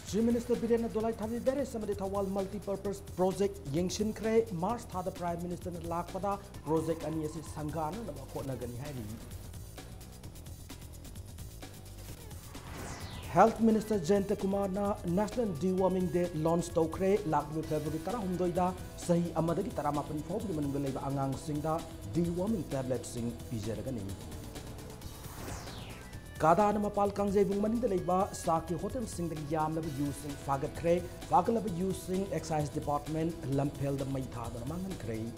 Chief Minister Birena Dolai Thavi Bere Samadi Thawal Multi-Purpose Project Yengshin Kre Mars Thada Prime Minister Lakpada Project Aniasi Sangana Nagani Hari. Health Minister Jayanta Kumar na National Deworming Day launch Tokre Lakbu February Tara Humdoida Sahi Amadagi Taramapan Fob Mangaleva Angang Singda Deworming Tablet Sing Pijeragani. Kada na mapal kangjebung manida leiba Saki Hotel Sing the Yam level using Fagat Kre, Fagal using Excise Department, Lampel the Maita the Mangan Kre.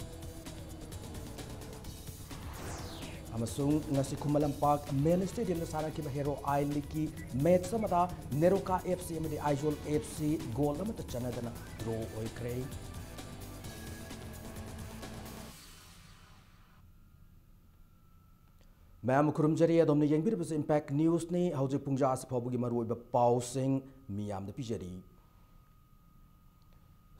Amasung ngasi Kumalampak main stadium na Saraki Hero Island ki match samada Neroka FC amadi Aizol FC goal na mata chana dana draw oy Kre. Ma'am Kurumjari Adom ni Yangbir was Impact News ni Hauji Punja as Pobugi Maru pausing Miam the Pijeri.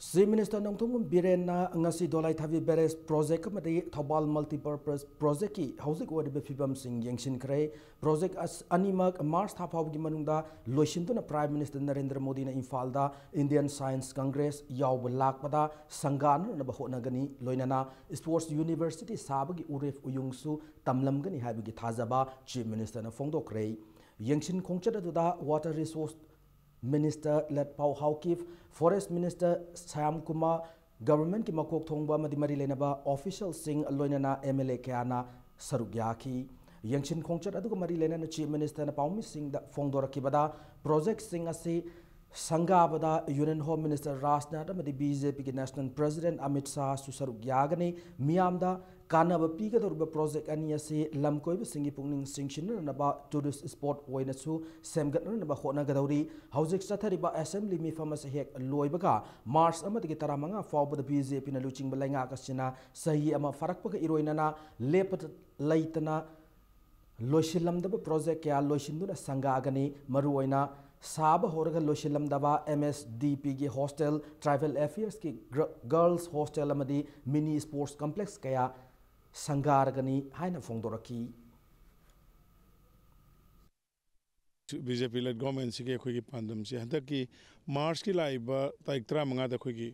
Chief Minister Nongtung Birena Ngasi Dolai Thavi Beres Project Madi Thobal Multi-Purpose Project ki Hauji Wadi Fibam Sing Yangshin Kre Project as Animak Mars Thapaugi Manunda Loishintuna Prime Minister Narendra Modi na Infalda Indian Science Congress Yaw Lakpada Sangana na Bahonagani Loinana Sports University Sabagi Uref Uyungsu Tamlamgani Habigi Thazaba Chief Minister na Fongdo Kre Yangshin Kongchada Duda Water Resource Minister Let Pau Haukif, Forest Minister Sam Kumar, Government ki Makok Thongba Madimari Lenaba, Official Sing Loinana MLA Kiana Sarugyaki, Yangshin Kongchat Aduka Mari Lena Chief Minister na Paumi Sing the Fongdora Kibada, Project Sing Asi Sangabada, Union Home Minister Rasnada, Madi BJP ki National President Amit Shah Susarugyagani, Miamda, Kana Piga Durba Project Aniasi, Lamkoi Singi Pungning Singshin and about tourist sport Wainasu, Samgat and about Hona Gadori, Housing Satariba Assembly me from a Hek Loibaga, Mars Amaditaramanga, for the BZP in a Luching Balanga Casina, Sahi Ama Farakpaka Iroinana, Lepet Laitana, Loshilam the project ya Loshinduna Sangagani, Maruina, Saba Horga Loshilam Daba, MSDPG Hostel, Tribal Affairs ki Girls Hostel Amadi, Mini Sports Complex Kaya. Sangaragani Haina Fongdoraki BJP led government Siki Quiki Pandam Sihadaki Mars ki Laiba Taiktra Mangada Quiki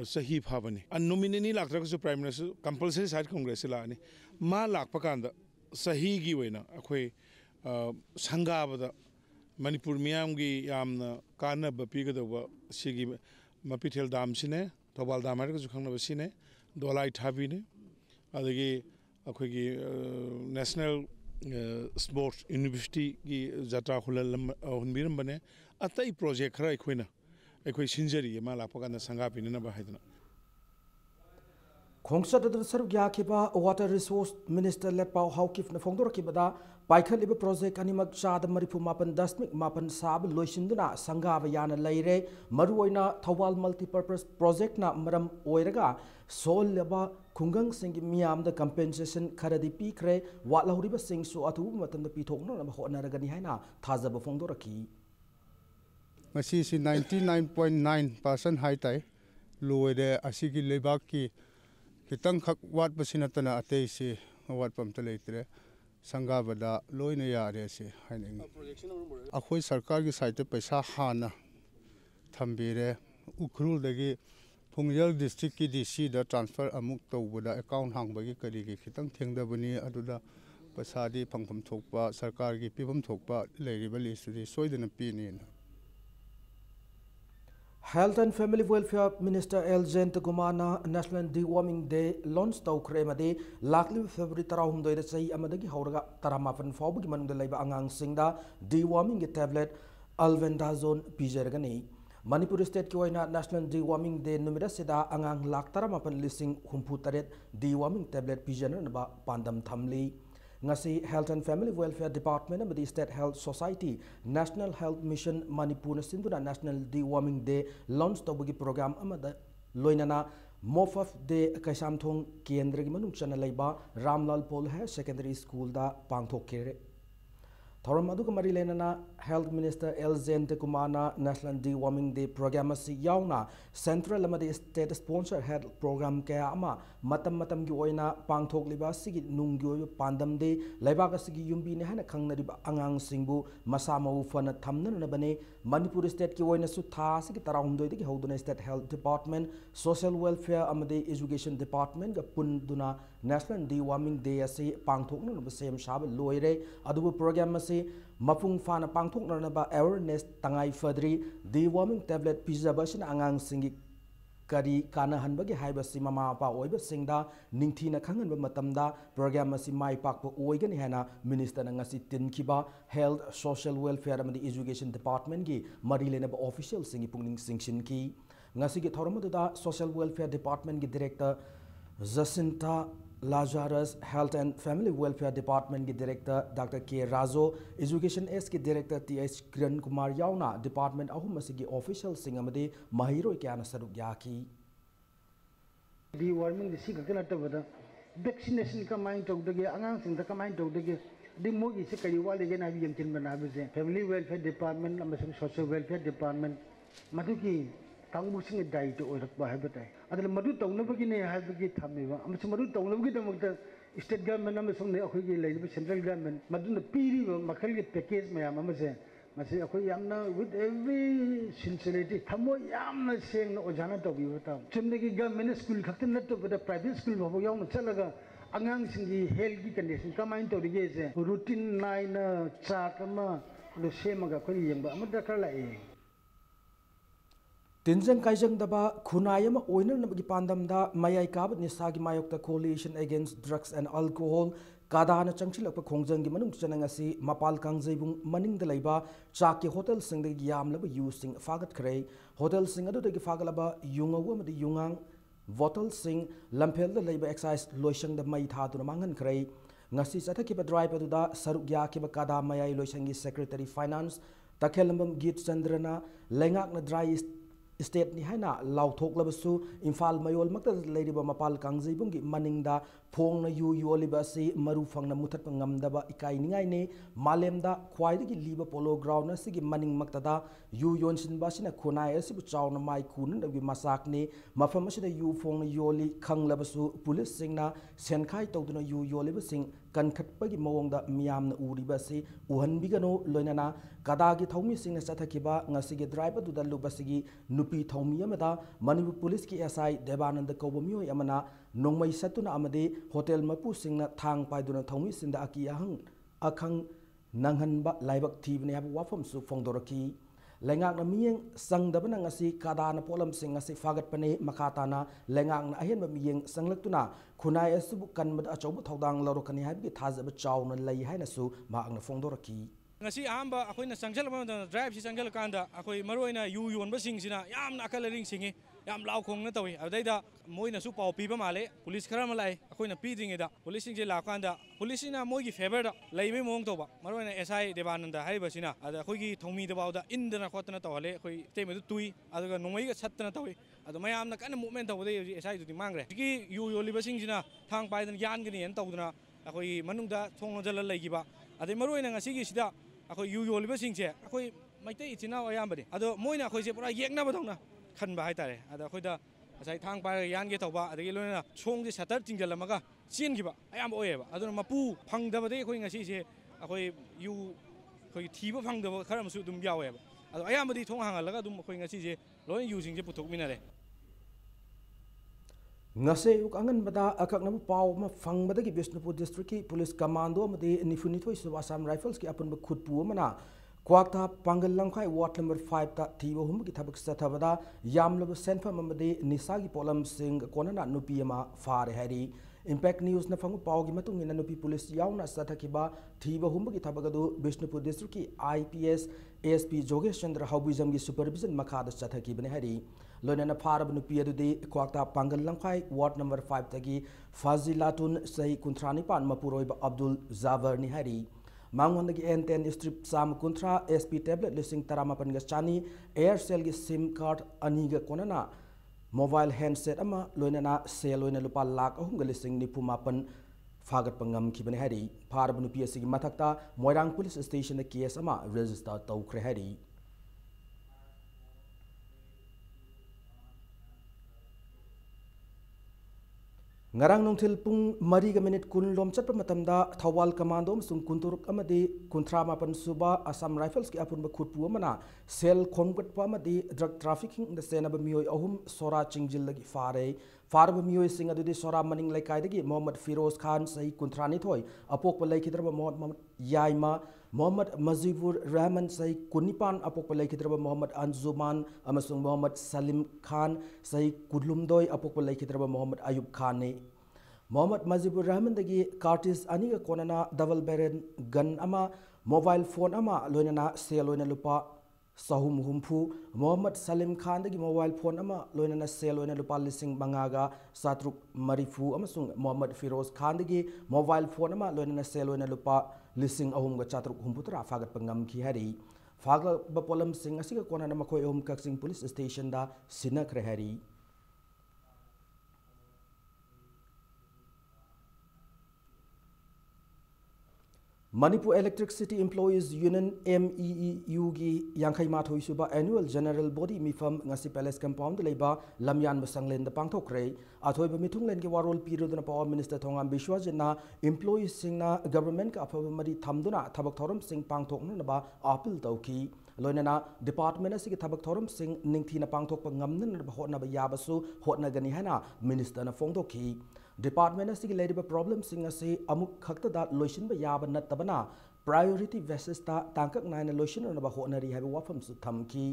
Sahib Havani. And nominee Lakra Prime Minister compulsory side Congress Lani Ma Lakpakanda Sahigi Wena Akwe Sangabada Manipur Miamgi Yamna Kana Bapiga the Sigi Mapitel Damsine, Tobal Damarika Zukanavasine, Dolai Tabine. Adagi akhoi National Sports University ki Jatra Hulal Hunbiram bane atai project khara akhoi sinjari ma lakpa kana sanga pinina ba haidna Khongsat da Sarugya kiba Water Resource Minister Let Pau Haukif na Fongdor kibada Paikhan project animak Shad Maripu Mapan Dasmik Mapan Sab Loishinduna Sangava Yana Laire Maruina Thawal Multi-Purpose Project na Maram Oiraga Sol Leba Kungang Sing Miam the compensation Karadi Pikre Watlahuriba Sing so Atu Matan the Pitokno and Honaragani Haina Tazaba Fongdoraki. Masisi 99.9% high tie Luede Asigi Lebaki Kitang Wat Basinatana Atesi Wat Pamtalatre. Sangabada Loina Yaresi, Haining. Akhoi Sarkar ki site Pesa Hana Thambire, Ukrul degi Pungjal district ki DC da transfer amuk to buda account hang bagi karigi kitang thengda bani aduda pasadi phangpham thokpa sarkar ki pibam thokpa leiribali sudi soidana pinin. Health and Family Welfare Minister Jayanta Kumar na National Deworming Day launch Tokre Madi Lakli February Tarahum Doida Say Amadagi Horaga Taramapan Fobugi Manunda Leba Angang Singda Deworming tablet Alvendazone Pijergani. Manipur State Kioina National Deworming Day Numera Seda Angang Lak Taramapan Listing Humputaret Deworming tablet Pijan ba Pandam Thamli. Ngasi Health and Family Welfare Department of the State Health Society National Health Mission Manipur Sinduna National Deworming Day launch Tobugi program amada Loinana Mofaf de Kaisamthong Kendra Manung Chana Laiba Ramlal Pol Secondary School da Pangthok Kere Thoram aduga mari lenana Health Minister Elzen Tekumana National Deworming Day Program asi yauna Central amadi State Sponsor Health Program kaya ama matam gi oina pangthok liba sigi nunggi oyo pandam de laibak asigi yumbi ne hana khangnariba angang singbu masama ufana thamnana bane Manipur State ki oina su tha sigi tarawndoi de hoduna State Health Department Social Welfare amadi Education Department ga punduna National Deworming Day asi pangthok na ba sem shab loire adubu program Mapung fana pangthok na awareness tangai fadri deworming tablet pizza sin angang singi kari kana hanbagi haibasi mama pa oiba singda ningthina khangan ba matamda program asi mai pak po oigani hana minister na ngasi tinkiba health social welfare amadi education department gi mari lena ba official singi pungning singsin ki ngasi gi thoromadu da social welfare department gi director Jacinta Lazarus Health and Family Welfare Department ki Director Dr. K. Razo, Education S ki Director T.H. Kiran Kumar Yauna, Department ahum masigi official singamade mahiro ikyana saruk yaki. Deworming the sick bada vaccination ka mind to the angang sing the mind to the mogi se kay wali gen abi yam tin banabe Family Welfare Department amasung Social Welfare Department maduki Tangu sing dai to orak ba habatai adal madu tawnabagi ne habagi thameba amach madu tawnabagi damakta state government amasung ne akhoi lai central government madu na piri makhal ge package mayam amase mase akhoi yamna with every sincerity thamo yamna seng na ojana to biwata chumdagi government school khakta na to private school babo yaw na chalaga angang singi health gi condition kamain to dige se routine line chart ama lo semaga khoi yemba amada kala e Tinjang kaijang daba khunayama oiner nabagi pandamda mayai kabat nisagi mayokta coalition against drugs and alcohol kadana changchilakpa khongjang gi manung chanangasi mapal kangjaibung maning da laiba chaki hotel sing da yam laba using fagat khrei hotel sing adu da fagalaba yungawu amadi yungang bottle sing lamphel da laiba exercise loishang da mai tha duna mangan khrei ngasi chathaki ba drive adu da saruk ya ki ba kada mayai loishang gi secretary finance takhelambam git chandrana lengak na dry state ni haina lauthok labasu imphal mayol makta leiriba mapal kangjibung gi maningda phong na yu yoliba si maru phangna muthat ngamdaba ikai ningai ne malemda khwaidagi liba polo ground na sigi maning makta da yu yonsin basina khunai asibu chawna mai kun da gi masak ne mafam asida yu phong na yoli khanglabasu police singna senkhai tawduna yu yoliba sing kankhatpagi mawongda miyamna uriba si uhanbigano loinana kadagi thaumi singna chathakiba ngasigi driver du dalu basigi nupi thaumi amada Manipur police ki SI Devananda Kobomyo yamana nongmai satuna amade hotel mapu singna thang paiduna thaumi sinda aki akhang nanghanba laibak thibne hab wafam su phongdoraki lengak na miyeng sangdabana ngasi kadana polam sing ngasi fagat pane makatana lengak na ahen miyeng sanglaktuna khunai asubu kanmad achobu thodang lorokani habgi thajaba chawna lei haina su maangna phongdoraki ngasi ahamba akoina sangjalama drive si sangjal kanda akoi maroina yu yonba singsina yamna akalaring singi yam law khong na tawi adaida moina su paw piba male police khara malai akoina piding eda police singje la kanda police ina mogi favor da leime mong toba maroina SI Devananda haiba sina ada akoigi thomi da bawda indana khotna tawale akoi temedu tui adaga nongmai ga satna tawi adu mayamna kana movement tawde SI du mangre gi yu yoliba singsina thang paidan yan gani en tawduna akoi manungda thong jala leigiba adai maroina ngasi gi sida akoi yu yoliba singje akoi maitai ichina ayambani ado moina akoi se pura yekna badongna khanba haitare ada akoida asai thang pa yan ge tawba adagi loina chong je satar tingjalamaga chin giba ayam oyeba aduna mapu phangdaba de akoi ngasi se akoi yu akoi thiba phangdaba kharam su dum yaweba ado ayambadi thong hangalaga dum akoi ngasi se loin yu singje puthok minare ngase uk angan bada akak nam paw ma phang bada gi Bishnupur district ki police commando amade nifunithoi su Assam Rifles ki apun ba khutpu mana kwakta pangal langkhai ward number 5 ta thiba hum ki thabak sathabada yamlab senfam amade nisagi polam sing konana nupi ama fare hari impact news na phangu paw gi matung ina nupi police yauna sathakiba thiba hum ki thabagadu Bishnupur district ki IPS ASP Jogesh Chandra Haubizam gi supervision makhada sathaki bane hari loinana farab nupi adudi kwakta pangal langkhai ward number 5 tagi Fazilatun sahi kuntrani pan mapuroiba Abdul Zavar ni hari Mangonda N10 strip Sam Kuntra SP tablet listing Taramapan Chani Aircell gi SIM card Aniga Konana mobile handset ama loinana sale loina lupa lak ahum ga listing ni pumapan ꯐꯥꯒꯠꯄ ꯉꯝꯈꯤꯕꯅꯤ ꯍꯥꯏꯔꯤ ꯐꯥꯔꯕ ꯅꯨꯄꯤ ꯑꯁꯤꯒꯤ ꯃꯊꯛꯇ Moirang police ꯁ꯭ꯇꯦꯁꯟꯗ case ꯑꯃ register ꯇꯧꯈ꯭ꯔꯦ ꯍꯥꯏꯔꯤ ngarang nongthil pung 3:10 lom chatpa matamda thawal commando amsung kunturuk amadi kunthra mapan suba Assam Rifles ki apunba khutpu amana sel khomgatpa amadi drug trafficking the senaba mioi ahum sora chingjil lagi farba mioi sing adudi sora maning laikai dagi Mohammad Firoz Khan sahi kuntrani thoi apokpa laikhidraba Mohammad Yaima Mohammad Mazibur Rahman sahi kunipan apokpa laikhidraba Mohammad Anzuman amasung Mohammad Salim Khan sahi kudlumdoi apokpa laikhidraba Mohammad Ayub Khan ne Mohammad Mazibur Rahman dagi cartis aniga konana double barrel gun ama mobile phone ama loinana sale loina lupa sahum humpu Mohammad Salim Khan dagi mobile phone ama loinana sale loina lupa lising bangaga satruk marifu amasung Mohammad Firoz Khan dagi mobile phone ama loinana sale loina lupa lising ahumga chatruk humputra fagat pangam ki hari faga bapolam sing asiga konana makoi ahum kaksing police station da sinakre hari Manipur Electricity Employees Union MEEU gi Yankai Mathoi Suba Annual General Body Mifam ngasi Palace Compound leba Lamyan Musanglen the Pangthokre athoi ba mithunglen gi warol piroduna Power Minister Thongam Bishwajana employees singna government ka aphaba mari thamduna thabak thorum sing pangthokna ba appeal tawki loinana department asigi thabak thorum sing ningthina pangthokpa ngamna ba hotna ba yabasu hotna gani hana minister na phongdokhi Department asigi leiriba problem sing ase amuk khakta da loishin ba yaba natabana priority basis ta tangkak naina loishin na ba honari haiba wafam su thamki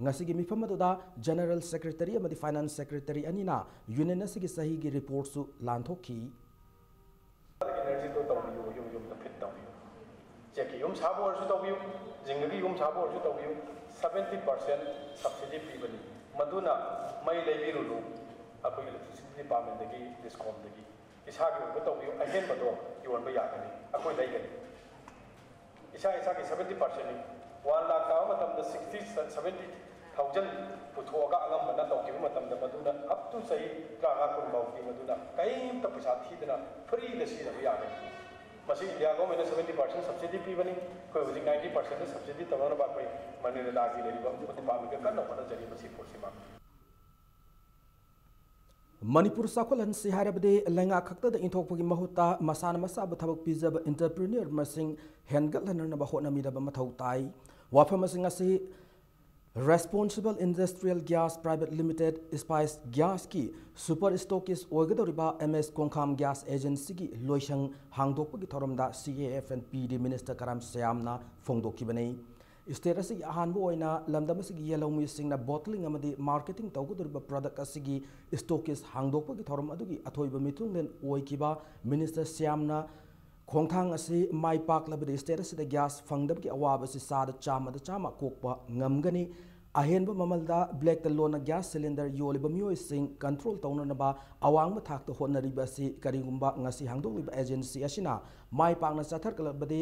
ngasigi mifam da general secretary amadi finance secretary anina union asigi sahi gi report su lanthokhi energy to tawiyu yum da fit tawiyu cheki yum sabo orju tawiyu jingagi yum sabo orju tawiyu 70% subsidy pibani maduna mai leibirulu akhoi electricity department dagi discom dagi isagi ba tawiyu again bado yon ba yakani akhoi daigani isagi 70% ni 1 lakh ta matam da 60 70,000 puthoga angam bana tawki matam da maduna up to say traga kun bawki maduna kaim ta pisa thidna free da si da yakani masi india government 70% subsidy pibani koi 90% subsidy tawna ba koi manila dagi le ba department ka kanna bana jari masi forsima Manipur Sakolan si harabde lenga khakta da inthokpagi mahuta masana masa bathabak pizab entrepreneur masing hengal hanarna ba hona mi da ba mathau tai wafam masing asi Responsible Industrial Gas Private Limited Spice Gas ki super stockist oigadoriba MS Konkham Gas Agency ki loisang hangdokpagi thoramda CAF and PD Minister Karam Syamna phongdokibani State asigi ahanbu oina lamdam asigi yellow singna bottling amadi marketing tawgudoriba product asigi stockist hangdokpagi thoram adugi athoiba mitunglen oikiba Minister Syamna khongthang asi mai pak labadi state asida gas fangdabgi awab asi sada chama kokpa ngamgani ahenba mamalda black the lona gas cylinder yoliba mioi sing control tawna ba awang ma thak to honariba si karigumba ngasi hangdokliba agency asina mai pakna chathar kalabadi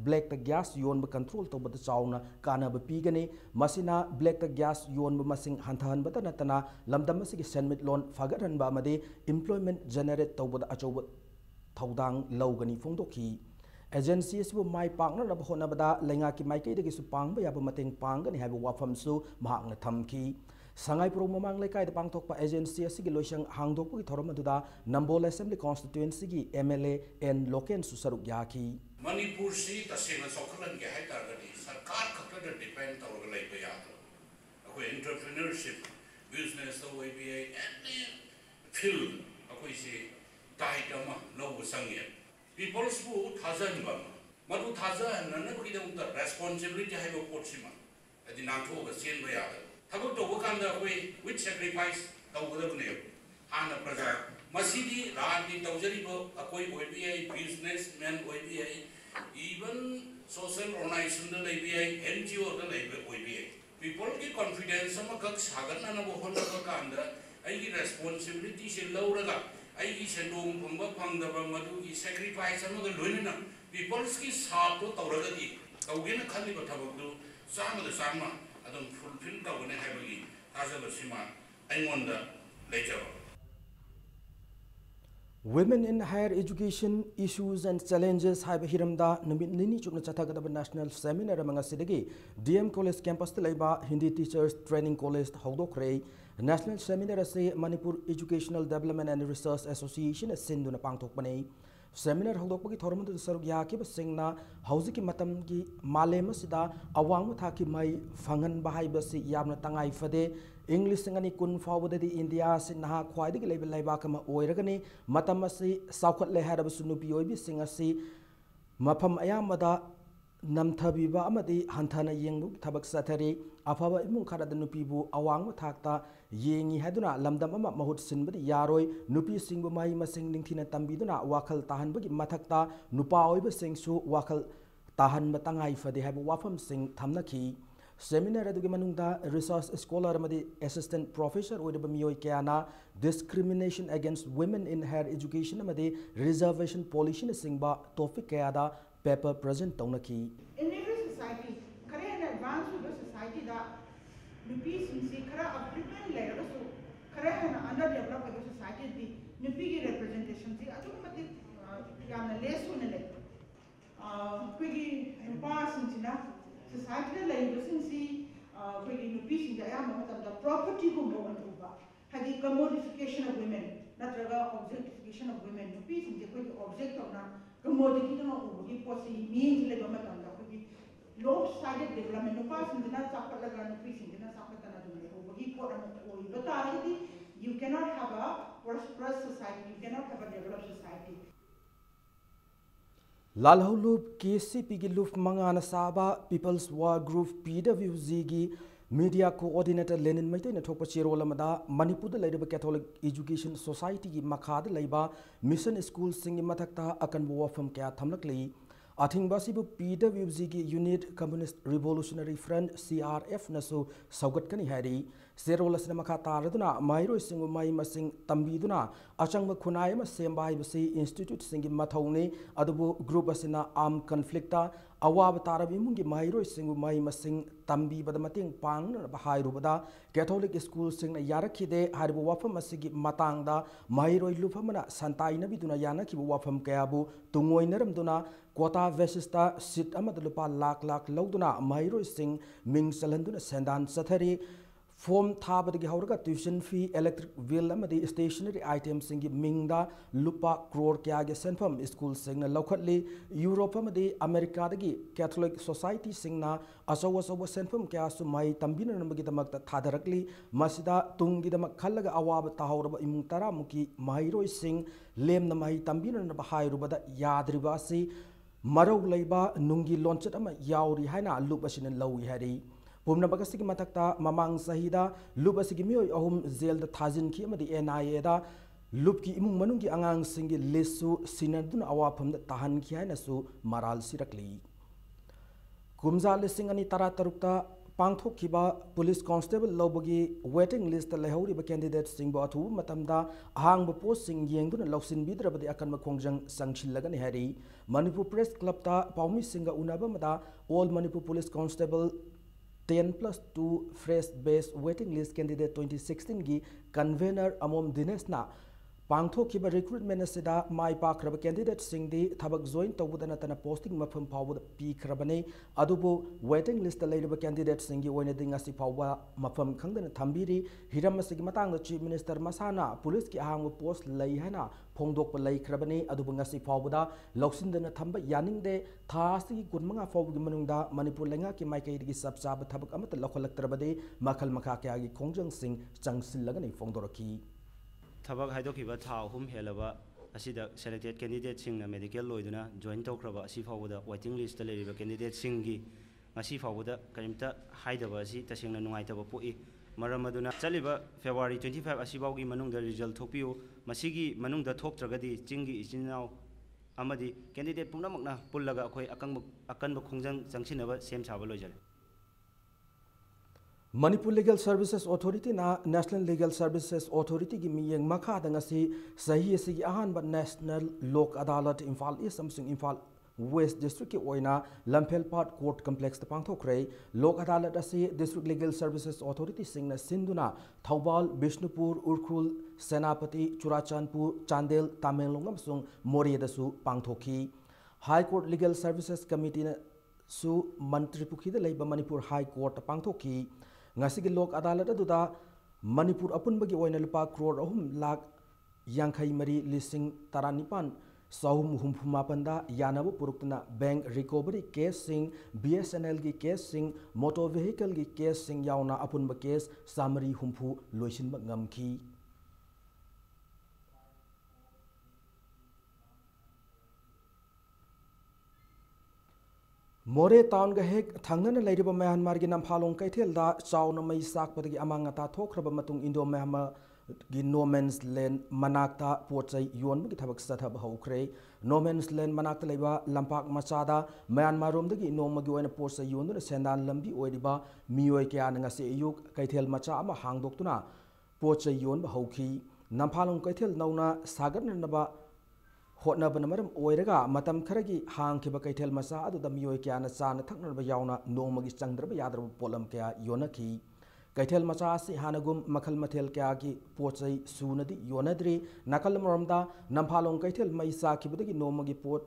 black the gas yon ba control to bata chauna kana ba pigani masina black the gas yon ba masing hanthan bata natana lamdam asigi senmit loan fagaran ba amade employment generate to bata achoba thaudang lawgani phongdokhi agency asibu mai pakna rab hona bada lenga ki mai kai degi su pangba ya ba mateng pangani haiba wafam su mahakna thamki sangai pro mamang lekai da pangthokpa agency asigi loisang hangdokpu ki thoram aduda Nambol Assembly constituency gi MLA and Loken su saruk yaki Manipur si tasena sokhalan ge hai targani sarkar khakta da depend tawga lai ba ya akoi entrepreneurship business to ABA any field akoi si tai dama no sangye people su thazan ba madu thazan na ko idam ta responsibility hai ba potsima adi nangtho ga sen ba ya tabuk to kan da akoi with sacrifice tawga ne hana praja masidi rani tawjari bo akoi ABA businessman ABA even social organization da ABA NGO da ABA people ki confidence ma kak sagan na bo hona ka kanda ai ki responsibility se lawraga ai ki sendong phangba phangdaba madu ki sacrifice ma ga loina people ki sap to tawraga di tawgena khali ba thabak du sama adon fulfill tawne haibagi taja ba sima ai monda later Women in higher education issues and challenges haiba hiramda numit nini chukna chathagadaba national seminar amanga sidagi DM college campus ta laiba Hindi teachers training college hawdokre national seminar ase Manipur Educational Development and Research Association sinduna pangthokpani seminar hawdokpagi thormadu saruk yakib singna hauziki matamgi malema sida awang thaki mai fangan bahaiba si yamna tangai fade English singani kun fawdadi India sin naha khwaidagi level laibakama oiragani matamasi saukhat le harab sunupi oibi singasi mafam ayamada namthabiba amadi hanthana yengbu thabak sathari afaba imung kharada nupibu awang thakta yengi haduna lamdam ama mahut sinbadi yaroi nupi singbu mai masing ningthina tambiduna wakhal tahanbagi mathakta nupa oiba singsu wakhal tahan matangai fade habu wafam sing thamnaki Seminar adugi manungda resource scholar amadi assistant professor oidaba miyoi kayana discrimination against women in higher education amadi reservation policy na singba topic kayada paper present taunaki in every society kare an advanced with society da nupi sinsi kara upliftment layer so kare an underdeveloped with society di nupi ki representation si adu mati yana less one le kwigi nupa sinsi na society la using see kwigi nupi sinja ya matam da property ko mo uba hadi commodification of women natraga objectification of women nupi sinja kwigi object of na commodity no uba ki posi means le do matam da kwigi lopsided development nupa sinja na sapala ga nupi sinja na sapata na do uba ki po na ko iba ta you cannot have a prosperous society, you cannot have a developed society. Lalhaulub KCP gi luf mangana saba People's War Group PWG gi media coordinator Lenin Maitei na thokpa chirol amada Manipur da laiba Catholic Education Society gi makhad laiba mission school sing mathakta akan wafam kya thamlakli Athingba sibu PWG gi Unit Communist Revolutionary Front CRF nasu saugat kani hari Serola sina makha taraduna mairo singu mai masing tambiduna achangba khunai ma semba haibasi institute singi mathauni adubu group asina armed conflicta awab tarabi mungi mairo singu mai masing tambi bada mating pang na hairubada Catholic school singna yarakhide haribu wafam asigi matangda mairo lufamana santai nabiduna yanaki wafam kayabu tungoinaramduna Quota Vesista sit amad lupa lakh lauduna mairo sing ming salanduna sendan sathari form thabadagi hauraga tuition fee electric bill amadi stationery items singi mingda lupa crore kya ge senfam school singna lokhatli Europe amadi America dagi Catholic Society singna asawa senfam kya su mai tambina namagi damakta thadarakli masida tungi damak khallaga awaba tahawraba imung tara muki mairo sing lemna mai tambina na bahairubada yadriba si marau laiba nungi launchet ama yauri haina lup asina lawi hari Pumna bagasigi matakta mamang sahida lup asigi miyoi ahum zel da thazin ki amadi NIA da lup ki imung manung ki angang singi lesu sinadun awapam da tahan ki haina su maral sirakli Kumza lising ani tara tarukta pangthok kiba police constable lobagi waiting list la lehauri ba candidate singbo athu matamda ahang ba post sing yengduna loksin bidrabadi akan ma khongjang sangchillaga ni hari Manipur Press Club ta paumi singa unaba mada all Manipur police constable 10+2 fresh base waiting list candidate 2016 gi convener amom Dinesh na pangthok kiba recruitment asida mai pakraba candidate singdi thabak join tawudana tana posting mafam phawud pi khrabane adubu waiting list la leiraba candidate singi oina dinga si phawwa mafam khangdana thambiri hiram asigi matang da chief minister masana police ki ahang post lai hana phongdok pa lai khrabane adubu ngasi phawuda loksindana thamba yaningde thasi kunmanga phawgi manungda Manipur lenga ki maikai digi sabsab thabak amata lokholaktrabade makhal makha kya gi khongjang sing changsilagani phongdoraki Thabak haidokiba tha hum helaba asida selected candidate singna medical loiduna join tawkraba asi fawuda waiting list la leriba candidate singi ngasi fawuda karimta haidaba asi tasingna nungaitaba poi maram aduna chaliba February 25 asi bawgi manungda result thokpiu masigi manungda thoktragadi chingi ichinau amadi candidate pumnamakna pullaga akhoi akanba khongjang changsinaba sem saba loijale Manipur Legal Services Authority na National Legal Services Authority gi miyeng makha danga si sahi si ahan ba National Lok Adalat Imphal East samsung Imphal West District ki oina Lamphel Court Complex ta pangthokre Lok Adalat asi District Legal Services Authority singna sinduna Thaubal Bishnupur Urkhul Senapati Churachandpur Chandel Tamenglong amsung Moria dasu pangthoki High Court Legal Services Committee na su Mantri Pukhi da leiba Manipur High Court ta pangthoki ngasigi Lok Adalat aduda Manipur apunbagi oina lupa crore lakh Yankai Mari Lising Taranipan Sahum Humpumapanda Yanaba Purukna Bank Recovery Case Sing BSNL ki case sing Motor Vehicle ki case sing Yauna Apunba case Samari Humpu Loishin Ngamki More town ga hek thangna leiriba Myanmar gi namphalong kaithel da chauna mai sak padagi amanga ta thokraba matung Indo Myanmar gi no man's land manakta pochai yon gi thabak satha bahukre no man's land manakta leiba lampak machada Myanmar rom dagi no magi oina pochai yon na sendan lambi oiriba mioi kya nga se yuk kaithel macha ama hangdoktuna pochai yon bahukhi namphalong kaithel nauna sagar naba hotna banamaram oiraga matam kharagi hangkiba kaithel masa adu da mioi kya na chana thakna yauna no magi changdraba yadra polam kya yonaki Kaithel macha si hanagum makhal mathel kya ki pochai sunadi yonadri nakal maramda namphalong kaithel mai sa kibudagi nomagi pot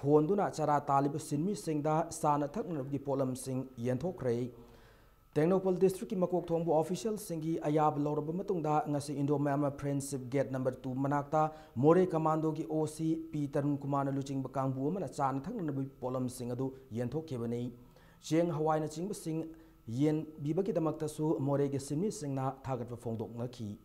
honduna chara talib sinmi singda sana thakna gi polam sing yenthokre Tengnopal district ki makok thongbu official singi ayab lorba matungda ngasi Indo Myanmar Friendship Gate number 2 manakta More Commando ki OC Peter Kumana luching bakangbu mana chan thakna bi polam sing adu yenthokebani Cheng Hawaii na chingba sing Yen bibaki damakta su More ge simni singna thagatwa phongdok ngaki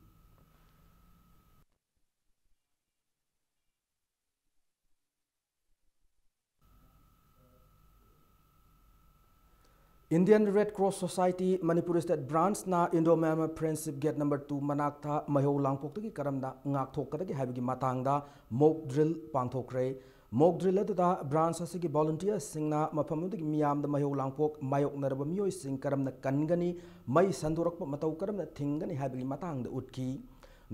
Indian Red Cross Society Manipur State Branch na Indo Myanmar Friendship Gate number 2 manakta mahau langpoktagi karamda ngak thokadagi habigi matangda mock drill pangthokre Mock drill aduda branch asigi volunteers singna mafamudagi miyamda mahau langpok mayok naraba miyoi sing karamna kangani mai sandurakpa matau karamna thingani habigi matangda utki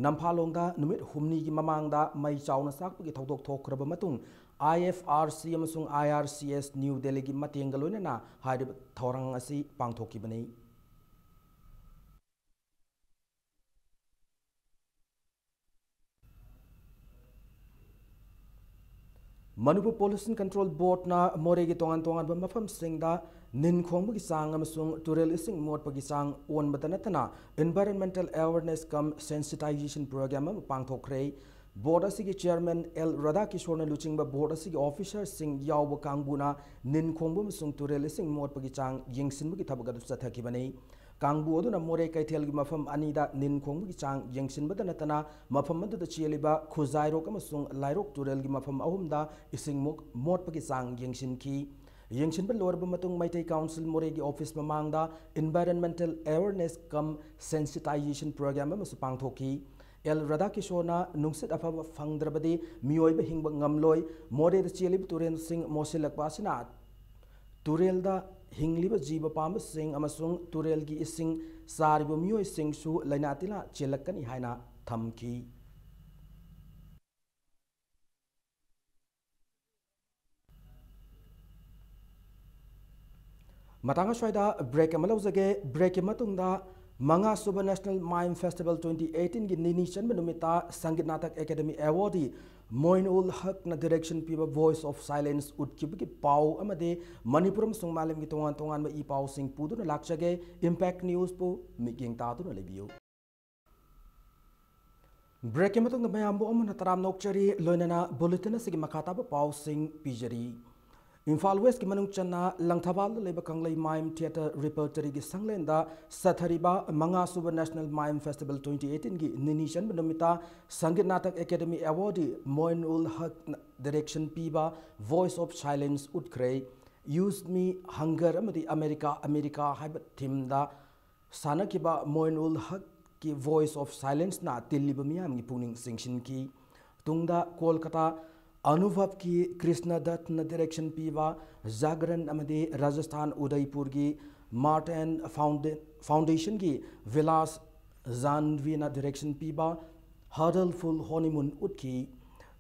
Namphalongda numit humni gi mamangda mai chauna sakpagi thodok thokraba matung IFRC amasung IRCS New Delhi gi matenga loinana hairib thorang asi pangthokibani Manipur Pollution Control Board na Moregi tongan mafam singda nin khongbu sang amasung turel ising mot pagi sang on batanatana environmental awareness cum sensitization program am pangthokre board asigi chairman L Radhakishore na luchingba board asigi officers sing yawba kangbuna nin khongbu amasung turel ising mot pagi sang yingsinbu gi thabagadu sathakibani Kangbu aduna More kaithel gi mafam anida nin khongbu gi chang yengsin badanatana mafam adu da chieliba khuzairok amasung lairok turel gi mafam ahumda ising mot pagi chang yengsin ki yengsin ba lorba matung Maitai Council More gi office mamangda environmental awareness cum sensitization program amasu pangthoki El Radhakishore na nungsit afaba fangdrabadi miyoiba hingba ngamloi More da chielib turen sing mosilakpa sina turel da hingliba jiba pamba sing amasung turel gi ising sariba miyoi sing su lainatila chelakani haina thamki Matanga swaida break amalawjage break matungda Manga Suba National Mime Festival 2018 gi nini chanba numita Sangit Natak Academy Award Moinul Haq na direction piba Voice of Silence utkibki pau amade Manipuram sung malam gi tongan ma I pau sing pudu na lakchage Impact News po miking tatu na lebiyo Break matung na mayambo amana taram nokchari loinana bulletin sigi makata ba pau sing pijari Imphal West ki manung channa langthabal leba kanglai mime theater repertory gi sanglenda sathariba Manga Suba National Mime Festival 2018 gi ninishan benumita Sangit Natak Academy Award Moinul Haq direction piba Voice of Silence utkre Use Me Hunger amadi America haiba theme da sanakiba Moinul Haq ki Voice of Silence na tiliba miyam gi puning singsin ki tungda Kolkata Anubhav ki Krishna Dutt na direction piva Jagran amade Rajasthan Udaipur ki Martin Foundation ki Vilas Zanvi na direction piva Hurdle Full Honeymoon utki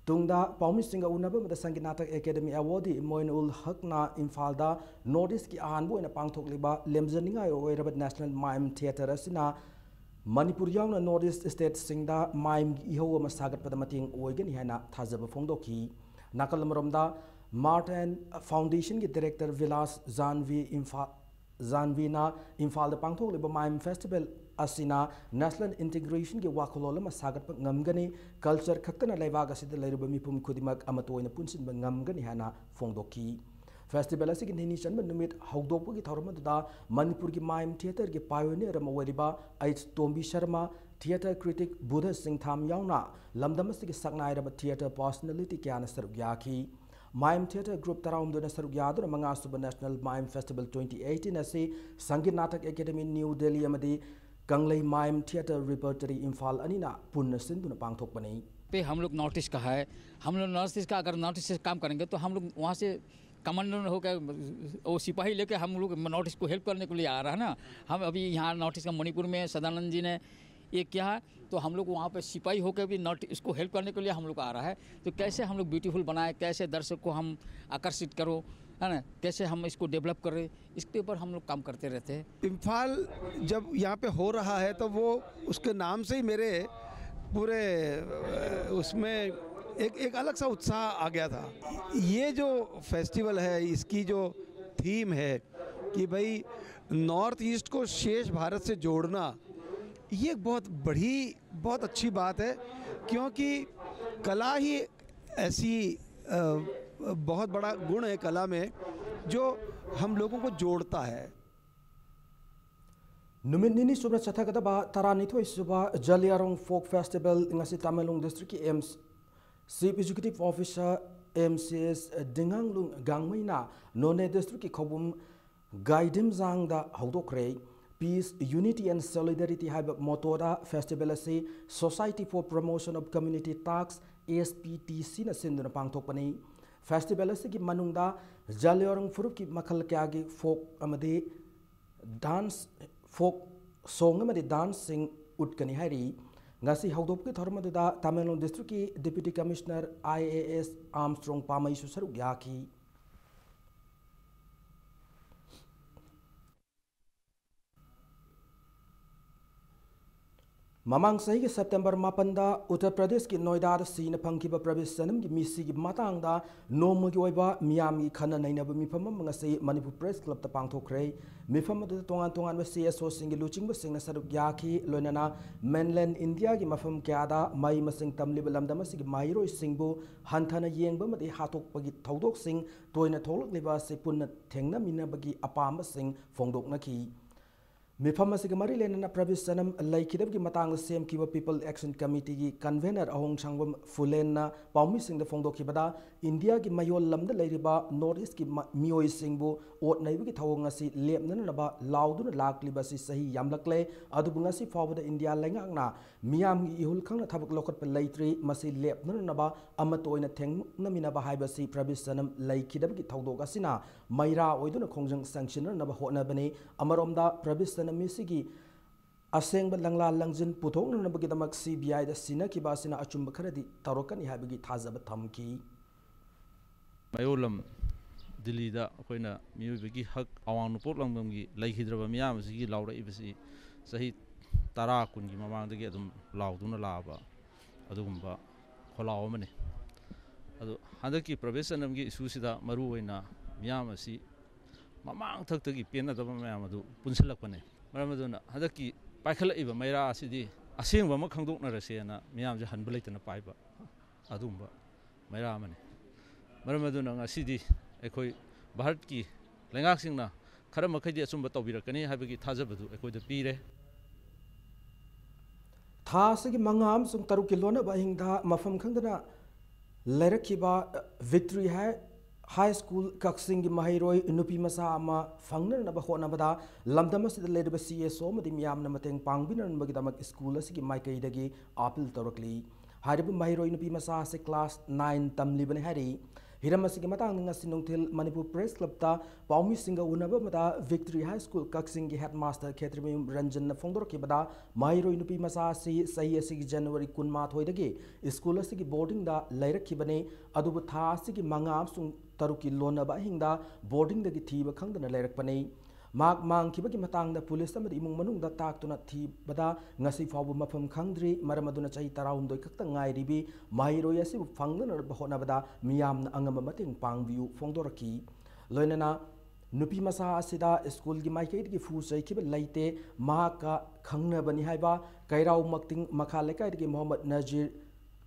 Tungda Paumisinga Unaba with the Sanginatak Academy Award Moinul Hakna Infalda Nordisk Anbu and a Pangtok Liba Lemzaninga or National Mime Theatre Asina Manipur Yang Northeast State Singda Mime Iho Masagat Padamating Oigan Hana Tazaba Fondoki Nakalamromda Martin Foundation Director Vilas Zanvina Infal the Pangtok Liba Mime Festival Asina National Integration ki Wakolola Masagat Ngamgani Culture Kakana Levaga City Lerubamipum Kudimak Amato in a Punsin Ngamgani Hana Fondoki Festival as in Hinishan Numit Haudopu Tauramada Manipur ki Mime Theatre ki Pioneer Mawariba Ait Tombi Sharma Theatre critic Buddha Singh Tham Yauna Lamdamastic Saknaira Theatre Personality Kiana Sarugyaki Mime Theatre Group Taram Dona Sarugyadu Manga Super National Mime Festival 2018 as a Sanginatak Academy New Delhi Amadi Kanglei mime theatre repertory Imphal अनिना पुण्य सिंधु न पांगथोक बनी पे हम लोग north east का है हम लोग नॉर्थ ईस्ट का अगर नॉर्थ ईस्ट से काम करेंगे तो हम लोग वहाँ से कमांडर होकर वो सिपाही लेके हम लोग नॉर्थ ईस्ट को हेल्प करने के लिए आ रहा है ना हम अभी यहाँ नॉर्थ ईस्ट का मणिपुर में सदानंद जी ने ये किया है तो हम लोग वहाँ पे सिपाही होकर भी नॉर्थ ईस्ट को हेल्प करने के लिए हम लोग आ रहा है तो कैसे हम लोग ब्यूटीफुल बनाए कैसे दर्शक को हम आकर्षित करो है ना कैसे हम इसको डेवलप करें इसके ऊपर हम लोग काम करते रहते हैं इम्फाल जब यहाँ पे हो रहा है तो वो उसके नाम से ही मेरे पूरे उसमें एक अलग सा उत्साह आ गया था ये जो फेस्टिवल है इसकी जो थीम है कि भाई नॉर्थ ईस्ट को शेष भारत से जोड़ना ये बहुत अच्छी बात है क्योंकि कला ही ऐसी बहुत बड़ा गुण है कला में जो हम लोगों को जोड़ता है Numinini Subra Chathakataba Taranito Suba Jaliarong Folk Festival in Tamelung District Ems Chief Executive Officer MCS Dinganglung Gangmaina None District Kobum Gaidim Zang da Haudokre Peace, Unity and Solidarity have Motora Festival as Society for Promotion of Community Tasks ASPTC na Sinduna Pangtokpani Festival as ki Manungda Jaliorong Furup ki Makal Kyagi folk amadi dance folk song amadi dancing utkani hari ngasi haudop ki thormaduda Tamelong District ki Deputy Commissioner IAS Armstrong Pamai Susaruk Yaki Mamang sahi September mapanda Uttar Pradesh ki Noida sin pangkiba Pradesh sanam ki misi ki matang da nomu ki oiba miyam ki khana naina ba mifam mangasi Manipur Press Club ta pangthokre mifam da tongan CSO singi luching ba singna saruk yaki loinana mainland India ki mafam kyada mai masing tamli balam dama sigi mairo singbu hanthana yengba mati hatok pagi thodok sing toina tholok liba se punna thengna mina bagi apam sing fongdok naki Mifam Sigamari Lena Pravisanam Laikidab Matang Sem Kiba People Action Committee Convener Ahong Changwam Fulena Paumising the Fondo Kibada India ki Mayol Lamda Ladiba Northeast ki Mioi Singbu Ot Naibi Tawangasi Lemnanaba Laudun Laklibasi Sahi Yamlakle Adubungasi forward India Langana Miam Ihulkang Tabak Lokot Laitri Masi Lepnanaba Amato in a Teng Naminaba Hibasi Pravisanam Laikidab Taudogasina Maira Oiduna Kongjang Sanctioner Nabahona Bene Amaromda Pravisan Misigi Aseng Langla Langjin Putok Nabagamak CBI the Sina Kibasina Achumbakaradi Tarokan Habigi Tazaba Tamki Mayolam Dilida Koina Mubigi Hak Awan Portlangi Lake Hydravamiam Zigi Laura Ibisi Sahi Tarakun Mamang the Gedum Lauduna Lava Adumba Holaomani Adu Handaki Provisanamgi Susida Maruina Miamasi Mamang Taki Pena the Mamadu Punsalapane Ramaduna Hadaki Pakala Eva Maira Sidi Asing Wamakang Narasiana Miam Hanbulate and a pipe Adumba Mairamani Maramaduna Sidi Ekoi Bahatki Langaxina Karamakadi Sumba Tobirakani Habiki Tazabadu Eko the Pire Tasaki Mangam Sum Tarukilona Bahinda Mafam Kandana Lerakiba Victory High School Kaksing Mahiroi Nupi Masa Ama Fangner Nabahona Bada Lamdamas the Lady CSO Madimiam Namateng Pangbin and Magidamak School Siki Maika Dagi Apple Torokli Haribu Mahiroi Nupi Masa se class 9 Tam Liban Hari हिरम असिगी मतंग ngasi nungthil Manipur Press Club ta paumi singa unaba mata Victory High School Kaksing gi headmaster Khetrimim Ranjan na fongdor ki bada mairo inupi masa si sahi asigi January kunma thoidagi school asigi boarding da lairakhi bane adubu tha asigi mangam sung taruki lonaba hingda boarding dagi thiba khangdana lairak bane mak mang khibagi matang da police amadi imung manung da tak tuna thi bada ngasi fabu mafam khangdri maramaduna chahi tarawum doi kakta ngai ribi mahiro yasi fangdana bahona bada miyam na angama mating pangview fongdoraki loinana nupi masa asida school gi maikei gi fu sai khiba laite mahaka khangna bani haiba kairau makting makha lekai gi Muhammad Nazir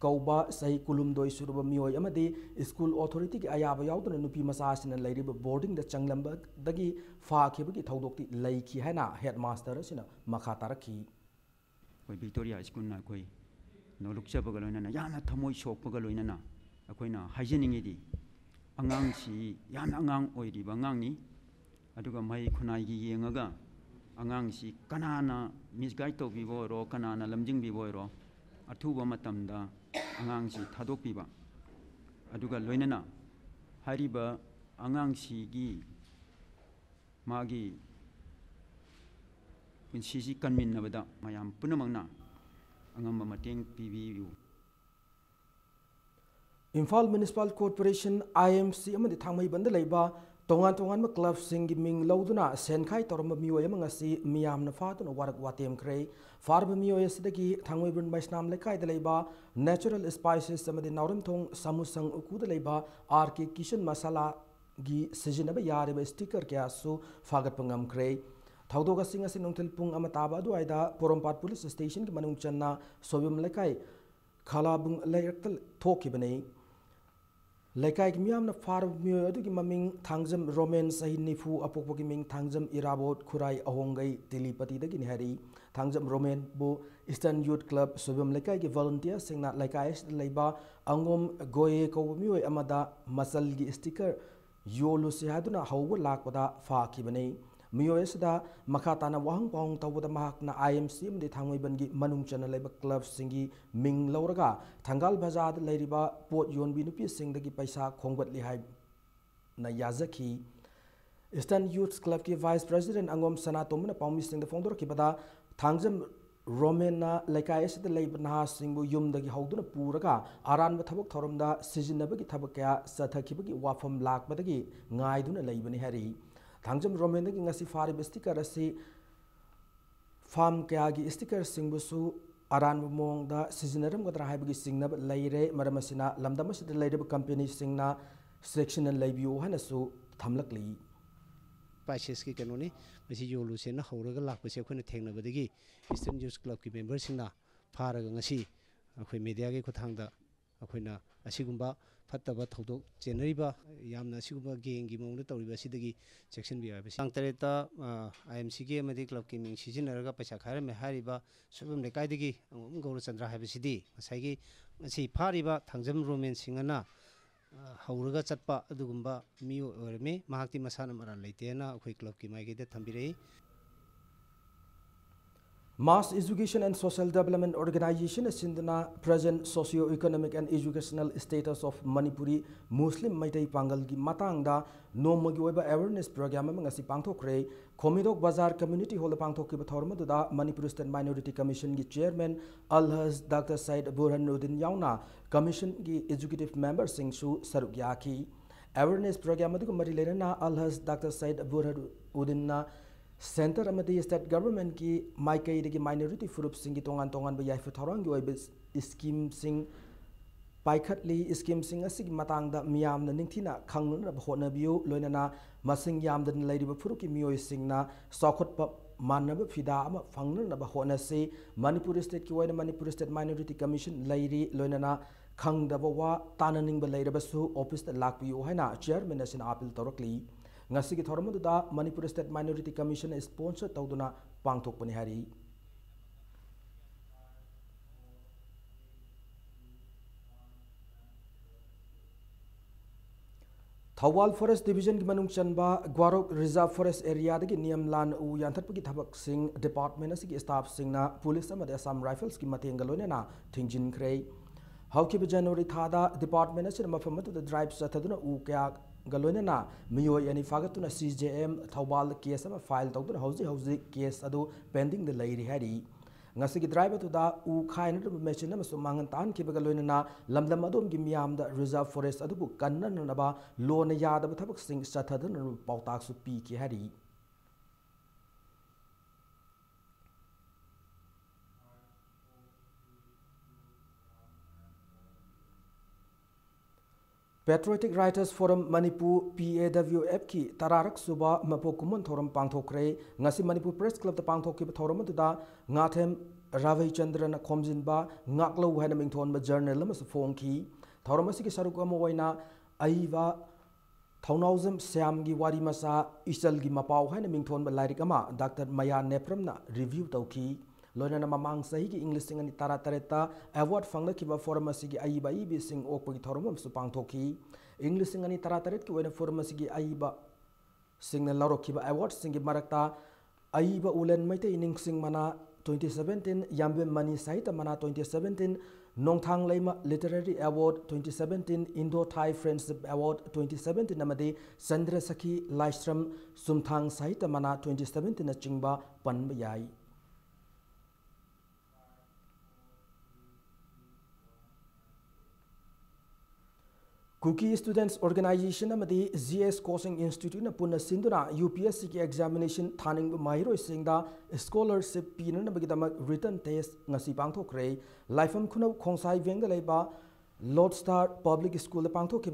Kauba sahi kulum doi suruba mioi amadi school authority ki ayaba yauduna nupi masa asina lairiba boarding da changlamba dagi fa khibagi thodokti laiki haina headmaster asina makha tarakhi koi Victoria school na koi no lukcha bagaloina na yana thamoi shok bagaloina na akoina haijeningi di angang si yana angang oiri bangang ni aduga mai khunai gi yengaga angang si kanana misguide to bi ro kanana lamjing bi ro athuba matamda angang si thadok piba aduga loinana hariba angang si gi magi pinsi si kanmin nabada mayam punamangna angamba mateng pibiu Imphal Municipal Corporation IMC amadi thangmai banda leiba tongan ma club singi ming lauduna senkhai torma mioi amangasi miyam na fatuna warak watem krei farba mioi asidagi thangmai bun baisnam lekai da leiba natural spices amadi nauram thong samusang uku da leiba RK Kitchen masala gi sijinaba yareba sticker kya su fagat pangam krei thaudoga singa sinungthil pung amataba du aida Porompat police station ki manung channa sobium lekai khalabung layaktal thoki banei Lekai ki miyam na farb miyo adu ki maming thangjam Roman sahi nifu apokpo ki ming thangjam irabot khurai ahongai tilipati dagi nihari thangjam Roman bu Eastern Youth Club sobam lekai ki volunteer singna lekai leiba angom goye ko miyo amada masal gi sticker yolu se haduna hawwa lakpada fa ki banei miyo esda makata na wahang pong tawda mahak na IMC mde thangoi bangi manung chana leiba club singi ming lauraga thangal bazad leiriba pot yonbi nupi singdagi paisa khongbat li hai na yazaki Eastern Youth Club ki Vice President Angom Sanatom na paumi singda fongdor ki bada thangjam Roman na lekai esda leiba na singbu yumdagi hawduna puraga aran ba thabak thoramda sijinabagi thabak kya sathakibagi wafam lakbadagi ngaiduna leibani hari Thangjam Roman ki ngasi farib sticker asi farm kya gi sticker singbusu aran mong da seasinaram gadra haibagi singnab leire maramasina lamdamasida leire company singna section and leibiu hanasu thamlakli spices ki kanoni masi yolu se na horaga lakpase khone thengnabadagi Eastern Youth Club ki members singna pharaga ngasi akhoi media gi khuthangda akhoina asigumba fattaba thodok chenariba yamna asigumba gengi mongda tawriba sidagi section bi abisi sangtareta IMC ki amadi club ki ming sijinaraga paisa khare me hariba subum lekai dagi angom gaur chandra habisidi masai ngasi phariba thangjam Roman singana hauraga chatpa adugumba mi orme mahakti masana mara leitena akhoi club ki mai ge thambirei Mass Education and Social Development Organization asindana present socio-economic and educational status of Manipuri Muslim Maitai Pangal gi matangda nomagi oiba awareness program amangasi pangthokre Khomidok Bazar Community Hall pangthokki bathormaduda Manipur State Minority Commission gi chairman Alhaz Dr. Said Burhanuddin yauna commission gi executive member singsu saruk yaki awareness program adu mari lerana Alhaz Dr. Said Burhanuddin na Center amadi state government ki maikai degi minority furup singi tongan ba yaifu thorang gi oibe scheme sing paikhatli scheme sing asigi matangda miyam na ningthina khangnuna hona biu loinana masing yam dan leiriba furuki mioi singna sokhot pa manaba fida ama fangnuna ba hona se Manipur state ki oina Manipur State Minority Commission leiri loinana khangdaba wa tananing ba leiriba su office ta lakbiu haina chairman asin appeal torokli ngasigi thormaduda Manipur State Minority Commission sponsor tawduna pangthokpani hari Thawal Forest Division ki manung chanba Gwarok Reserve Forest Area dagi niyam lan u yanthatpagi thabak sing department asigi staff singna police amade Assam Rifles ki matengaloina thingjin khrei Haukiba January Thada Department as Mafamatu the drive Sataduna Ukea Galonena Mio and Fagatuna CJM Taubal case of a file to the Housey case ado pending the lady Hadi. Ngasiki driver to da Ukain machine Mangan Kibagalona Lamdamadum Gimiam the reserve forest adubu Kanan Naba Lona Yada Tabak Sing Satadun Pautaxu Peak Hadi. Patriotic Writers Forum Manipur PAWF ki Tararak Suba Mapokumun Thorum Pangthokre Ngasi Manipur Press Club the Pangthoki Thorum to da Ngathem Ravi Chandran Komjinba Ngaklo Hanamington ba journal mas Fonki Thorumasiki Sarukamoina Aiva Thonausam Siam gi Wari Masa Isal gi Mapau Hanamington ba Larikama Dr. Maya Nepramna review Tauki Lona Mamang Sahi English sing and Taratareta award Fanga Kiba Formasigi Aiba Ibi sing Okwi Thorum Supang Toki English sing and Tarataret when a Formasigi Aiba sing the Laro Kiba Award sing Marakta Aiba Ulen Mate in sing mana 2017 Yambe Mani Saita mana 2017 Nongthang Lema Literary Award 2017 Indo-Thai Friendship Award 2017 Namade Sandra Saki Lystrom Sumthang Saita mana 2017 na Chingba Panbayai Cookie Students Organization amadi GS Coaching Institute na punna sinduna UPSC ki examination thaning mahiro singda scholarship pina na bagidama written test ngasi pangthokre lifeam khunau khongsai vengda leiba Lodestar Public School da pangthok ki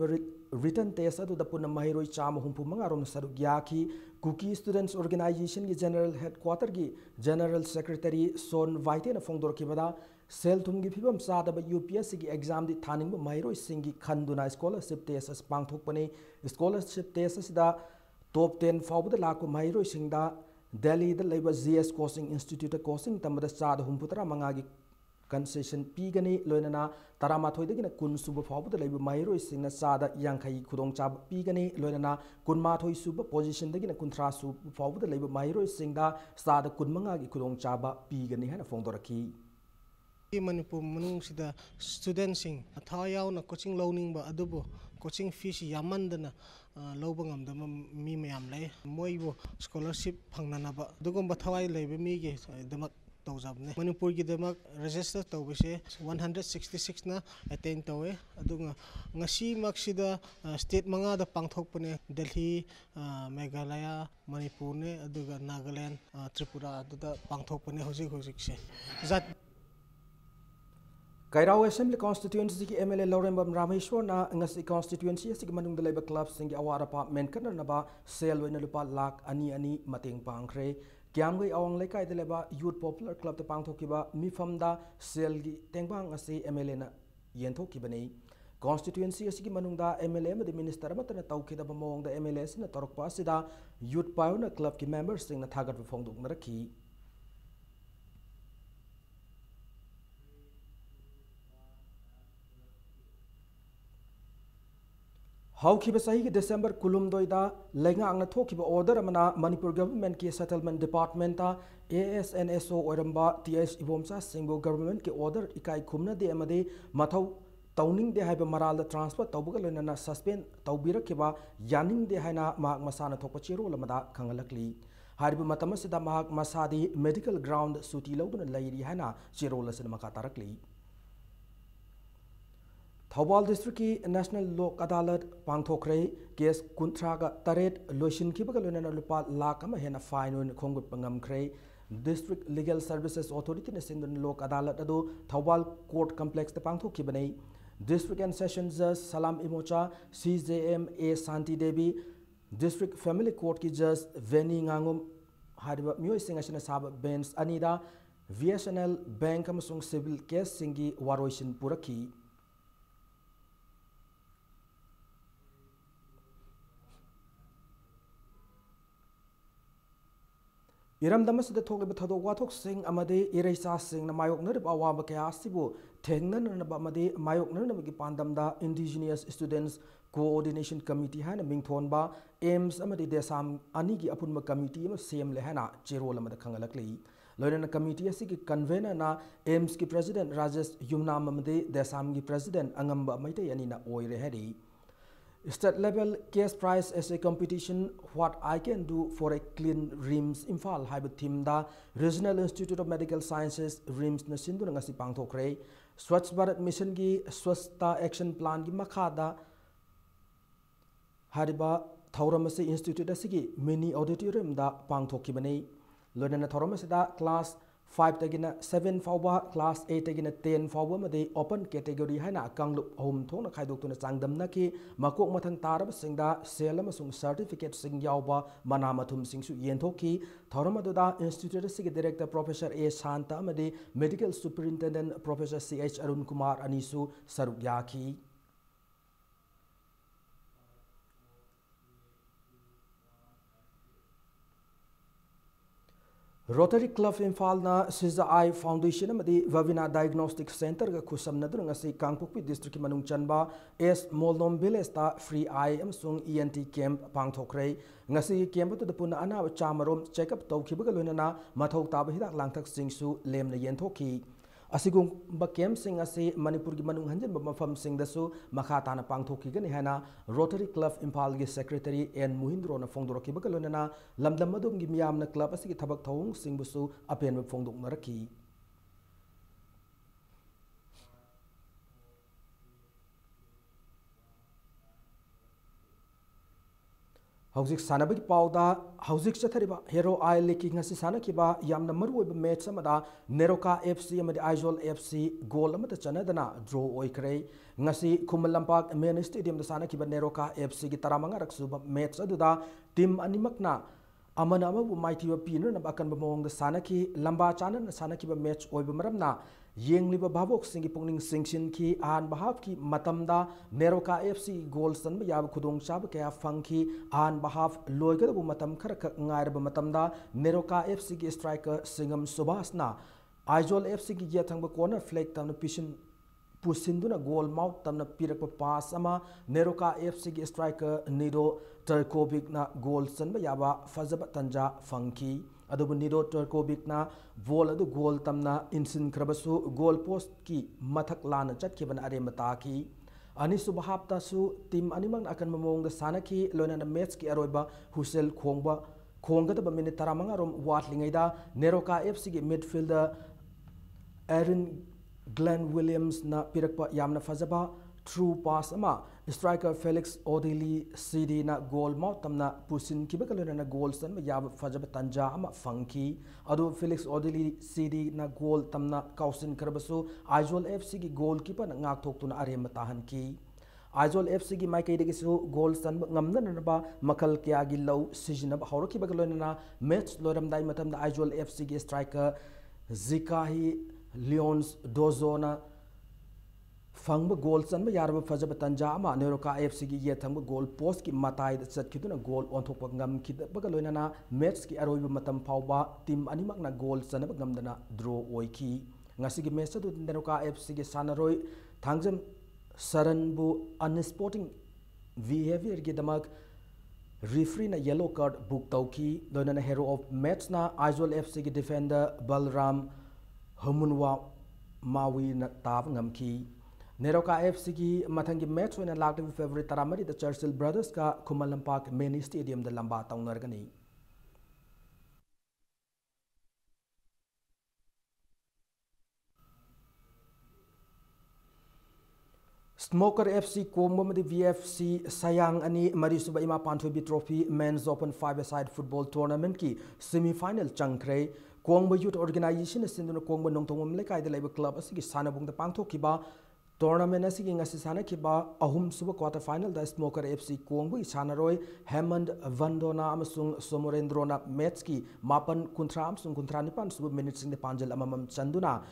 written test adu da punna mahiro cham humpu mangarom saru gyaki Cookie Students Organization ki General Headquarter ki General Secretary Son Vaite na fongdor ki bada Sel Tumgi Pibam Sadaba UPSC ki exam di thaning ba mahiro singi khanduna scholarship test as pangthokpane scholarship test asida top 10 fawbda lakko mahiro singda Delhi da leiba GS Coaching Institute coaching tamada sad humputara mangagi concession pigani loinana taramathoy dagina kun suba fawbda leiba mahiro singna sada yankhai khudong chab pigani loinana kunmathoi suba position dagina kunthra su fawbda leiba mahiro singda sada kunmangagi khudong chaba pigani hana fongdoraki Manipur manung sida students sing thayau na coaching learning ba adubo coaching fees yamandana lobangam da mi mayam lay moibo scholarship phangnana ba dugum ba thawai lebe mi ge damak tawjabne Manipur gi damak register tawbise 166 na attain tawe adunga ngasi maksida state manga da pangthokpane Delhi Meghalaya Manipur ne aduga Nagaland Tripura da pangthokpane hojik se zat Kairao Assembly Constituency ki MLA Laurembam Rameshwar na ngasi constituency asig manung dalaiba club singi awar apartment kana na ba sale wena lupa lak ani mating pangkre kyangwei awang lekai dalaiba youth popular club te pangthokiba mifamda sale gi tengbang asi MLA na yenthokibani constituency asigi manungda MLA ma de minister amatana tawkhida ba mawngda MLA sina torokpa asida youth pioneer club ki members sing na thagat phongduk na rakhi Haukiba sahi December kulum doida lenga angna thokiba order amana Manipur government ki settlement department ta ASNSO oramba TS ibomsa singbo government ki order ikai khumna de amade mathau tawning de haiba maral da transfer tawbuga loina suspend tawbira kiba yaning de haina mak masana thokpa chiro lamada khangalakli hariba matama sida mak masadi medical ground suti loduna lairi haina chiro lasin maka tarakli Thawbal District ki National Lok Adalat Pangthokre case kuntraga taret loishin kibaga loina lupa lakh ama hena fine on khongut pangamkre District Legal Services Authority na sindun Lok Adalat adu Thawbal Court Complex te pangthokibanai District and Sessions Judge Salam Imocha CJM A Santi Devi District Family Court ki Judge Veni Ngangum hariba miyoi singasina saba bench anida VSNL Bank amasung civil case singi waroishin puraki Iram damas the talk about the watok sing amade erasa sing na mayok na awa kaya sibo tengna na bamade mayok na nabigi pandamda Indigenous Students Coordination Committee hana mingthon ba aims amade desam anigi apunma committee ma same le hana chero lamada khangalakli loinana committee asigi convener na AIMS ki president Rajesh Yumnam amade Desam ki president Angamba Maitei anina oire hari. State level case prize as a competition, what I can do for a clean RIMS Imphal hybrid team da Regional Institute of Medical Sciences RIMS na sindu ngasi pangthokre Swachh Bharat mission gi Swasthta action plan gi makhada hariba Thauramasi Institute asigi mini auditorium da pangthokibani loinana Thauramasi da class 5 tagina 7 fawba class 8 tagina 10 fawba made open category haina kanglup home thona khaidok tuna changdam na ki makok mathang tarab singda sel amasung certificate sing yawba manamathum singsu yenthoki Thauramadu da institute sig director professor A Shanta amade medical superintendent professor CH Arun Kumar anisu saruk yaki. Rotary Club Imphal na Siza Eye Foundation amadi Vavina Diagnostic Center ga khusam na durang asi Kangpokpi district manung chanba S Moldom village ta free eye amsung ENT camp pangthokre ngasi camp to puna ana chamarom check up tawkhiba ga loinana mathau ta hidak langthak singsu lemna yenthoki asigum ba camp sing asi Manipur gi manung hanjen ba mafam sing dasu makha tana pangthoki gani hana Rotary Club Imphal gi secretary N Muhindro na fongdoroki ba galonana lamdam madum gi miyam na club asi gi thabak thawung sing busu apen fongdok naraki Hauzik sanabagi pauda hauzik chathariba hero I leki ngasi sanakiba yamna maruoiba match amada Neroka FC amadi Aizol FC goal amata chanadana draw oikre ngasi Kumalampak main stadium da sanakiba Neroka FC gi taramanga raksuba match aduda team animakna amana amabu maitiba pinu na akan bamong da sanaki lamba chana na sanakiba match oiba maramna yengliba babok singi pungning singsin ki an bahab ki matamda Neroka FC goal san ba yab khudong chab kaya fangki an bahab loiga bu matam khar ka ngair ba matamda Neroka FC ki striker Singam Subhasna Aizol FC ki yathang ba corner flag tam pishin pusinduna goal mouth tam na pirak pa pass ama Neroka FC ki striker Nido Turkovic na goal san ba yaba fazaba tanja fangki adubu Nido Turkovic na ball adu goal tamna insin krabasu goal post ki mathak lana chatkiban aremata ki ani subahapta su team animang akan mamong da sanaki lona na match ki aroiba husel khongga da minute taramanga rom watlingai da Neroka FC ki midfielder Aaron Glenn Williams na pirakpa yamna fazaba true pass ama striker Felix Odili CD na goal mouth tamna pusin kibakalona na goal san ma yab fajaba tanja ama funky adu Felix Odili CD na goal tamna kausin karbasu Aizol FC ki goalkeeper na ngak thok tuna arem tahan ki Aizol FC ki maikai de su goal san ngamna na ba makal kya gi low sijna ba horoki bakalona na match loram dai matam da Aizol FC ki striker Zikahi Leons Dozona fangba goal sanba yarba fajaba tanja ama Neroka FC gi yethangba goal post ki matai da chat kiduna goal on thokpa ngam kid bagaloina na match ki aroiba matam phawba team animak na goal sanaba ngamdana draw oiki ngasi gi match du Neroka FC gi sanaroi thangjam saranbu unsporting behavior gi damak referee na yellow card book tauki doina na hero of match na Aizol FC gi defender Balram Hamunwa Mawi na tav ngamki Neroka FC ki mathangi match wena lakti February taramari the Churchill Brothers ka Kumalampak main stadium da lamba taungar gani Smoker FC Kombo madi VFC Sayang ani Marisuba Ima Panthobi Trophy Men's Open 5-a-side football tournament ki semi-final changkre Kombo Youth Organization sinduna Kombo nongtongom lekai da laiba club asigi sanabung da pangthokiba tournament asigi ngasi sanakiba ahum suba quarter final da Smoker FC Kombo sanaroi Hammond Vandona amasung Somorendrona match ki mapan kuntra amsung kuntra nipan suba minutes sing de panjal amamam chanduna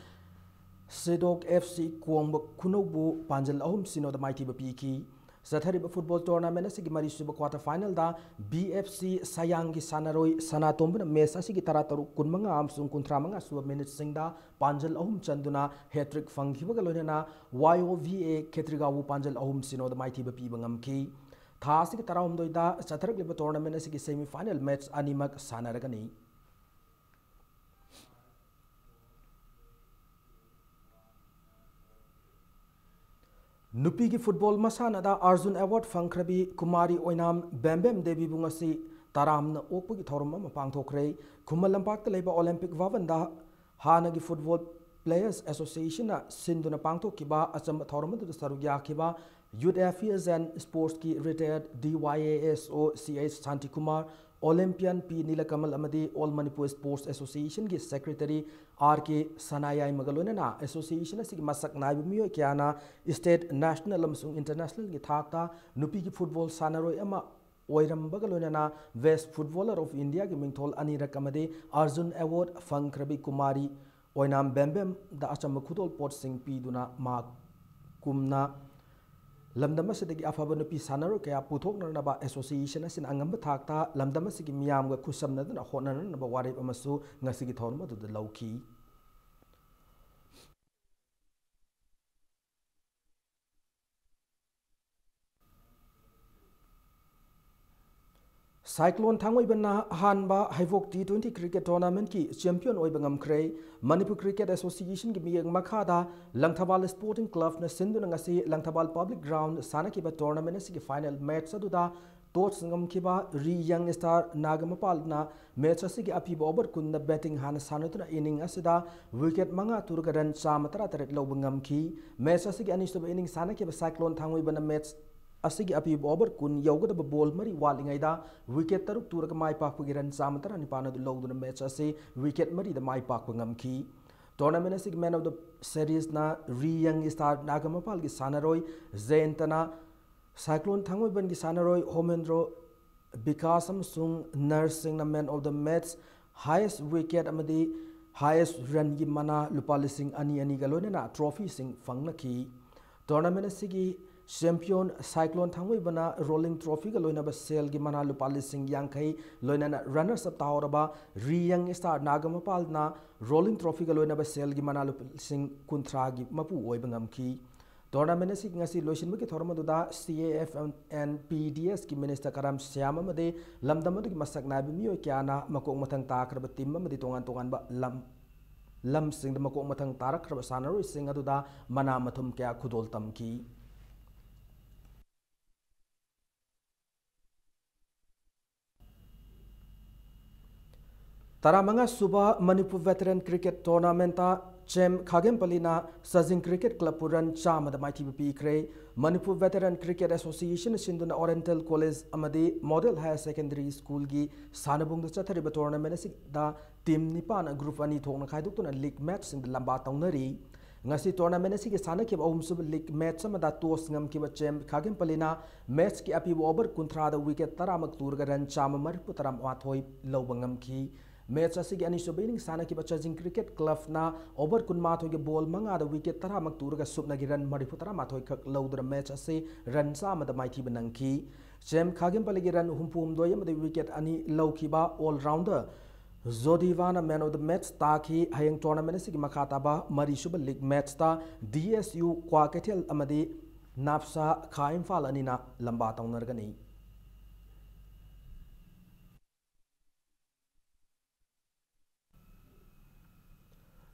Sedok FC Kuangba Kunobu Panjal Ahum Sino the Mighty Bapiki Sathariba football tournament asigi mari suba quarter final da BFC Sayangi Sanaroi Sanatomba Mesa sigi tarataru kunmanga amsung kuntramanga suba minutes singda Panjal Ahum Chanduna hat-trick fanghiba galonena YOVA Ketrigawu Panjal Ahum Sino the Mighty Bapi bangamki Thasigi tarawum doida Satharak tournament asigi semi final match animak sanaragani नुपी की football मसानादा Arjuna award फंख्रबी कुमारी ओइनाम बेम्बेम देवी बुंगसी तारामना ओकपगी थौरम अमा पांगथोखरे खुम्मल लंपाकता लेबा ओलंपिक वावंदा हानागी फुटबॉल प्लेयर्स एसोसिएशन सिंधुना पांगथोखिबा अचम थौरमदु सरुग याखिबा यूथ अफेयर्स एंड स्पोर्ट्स की retired DYASO CH Shanti Kumar Olympian P Neelkamal अमदी ऑल मणिपुर स्पोर्ट्स एसोसिएशन की सेक्रेटरी RK सनायाई मगलोनना एसोसिएशन की मसक नाइब मियो क्याना स्टेट नेशनल अमसुंग इंटरनेशनल की थाकता नुपी की फुटबॉल सानरोय अमा ओइरमबगलोनना वेस्ट फुटबॉलर ऑफ इंडिया की मिंगथोल अनिरक अमदी अर्जुन अवार्ड फंख्रबी कुमारी ओइनाम बेम्बेम द अचम खुदोल पोट सिंह पीदुना मा कुमना लमदम असिदगी अफब नुपी सानरो कया पुथोकनरनबा एसोसिएशन असिन अंगम थाकता लमदम असिगी मियामगा खुसमनदना होनननबा वारेब अमसु ngasiगी थौरम अदुद लौखी साइक्लोन थांगोइबना हानबा हाइवोक T20 क्रिकेट टूर्नामेंट की चैंपियन ओइबंगमख्रे मणिपुर क्रिकेट एसोसिएशन की मियंग मखादा लंगथबाल स्पोर्टिंग क्लब न सिंधुना ngasi लंगथबाल पब्लिक ग्राउंड सानकिबा टूर्नामेंट की फाइनल मैच अदुदा टॉस ngमखिबा री यंग स्टार नागमपालना मैच असि अपीब ओवर कुन बैटिंग हान सानुतुना इनिंग असिदा विकेट मंगा तुरग रन 133 लौब ngमखि मैच असि अनिसुब इनिंग सानकिबा साइक्लोन थांगोइबना मैच असि अपीब ओवर कुन यौगदब बॉल मरी वालिंगैदा विकेट तरुक तुरग माई पाकपगी रन 134 लौदुना मैच असि विकेट मरी द माई पाकप ngमखि टूर्नामेंट असि मैन ऑफ द सीरीज ना री यंग स्टार नागमपाल की सानरोय जयंतना साइक्लोन थांगोइबन की सानरोय होमेंद्रो विकास अमसुंग नर्सिंग ना man of the match highest wicket अमदी हाईएस्ट रन की मना लुपा लिसिंग अनि गलोनना ट्रॉफी सिंग फंगनखि टूर्नामेंट असि चैंपियन साइक्लोन थांगोइबना रोलिंग ट्रॉफी का लोइनब सेल की मना लुपा लिसिंग यांखै लोइनना रनर्स अप तावरबा री यंग स्टार नागमपालना रोलिंग ट्रॉफी का लोइनब सेल की मना लुपा लिसिंग कुंथ्रा की मपु ओइबंगमखि टूर्नामेंट असि ngasi लोइसिनबकी थोरमदुदा CAF and PDS की मिनिस्टर करम श्याम अमदे लमदमदुगी मसक नाइब मियो क्याना मकोक मथंग ताखरब टीम अमदि तोंगान तोंगानबा लम सिंग मकोक मथंग तारखरब सानरोय सिंग अदुदा मना मथुम क्या खुदोल तमकी तरामंगा सुबह मणिपुर वेटरन क्रिकेट टूर्नामेंट चेम खागेमपलीना सजिंग क्रिकेट क्लब पुरन चामद माइथी पीख्रे मणिपुर वेटरन क्रिकेट एसोसिएशन सिंधुना ओरिएंटल कॉलेज अमदी मॉडल हायर सेकेंडरी स्कूल की सानबुंग चथरिब टूर्नामेंट असिदा टीम निपान ग्रुप अनि थोकना खाइदुक्तुना लीग मैच सिंग लंबा तौनरी ngasi tournament asigi sanakib ahumsub league match amada toss ngamkiba chem khagempalina match ki api over kunthra da wicket taramak turga ran chama maripu taram wathoi lawba ngamki match asigi anisub inning sanakiba charging cricket club na over kunma thoge ball manga da wicket taramak turga subna gi ran maripu taram athoi khak lawdra match ase ran sama da maithi banangki chem khagempaligi ran humpum doy amada wicket ani lawkiba all rounder Zodivana man of the match taki hayang tournament asigi makataba mari suba league match ta DSU Kwaketel amadi Napsa Khaimfal anina lamba taunargani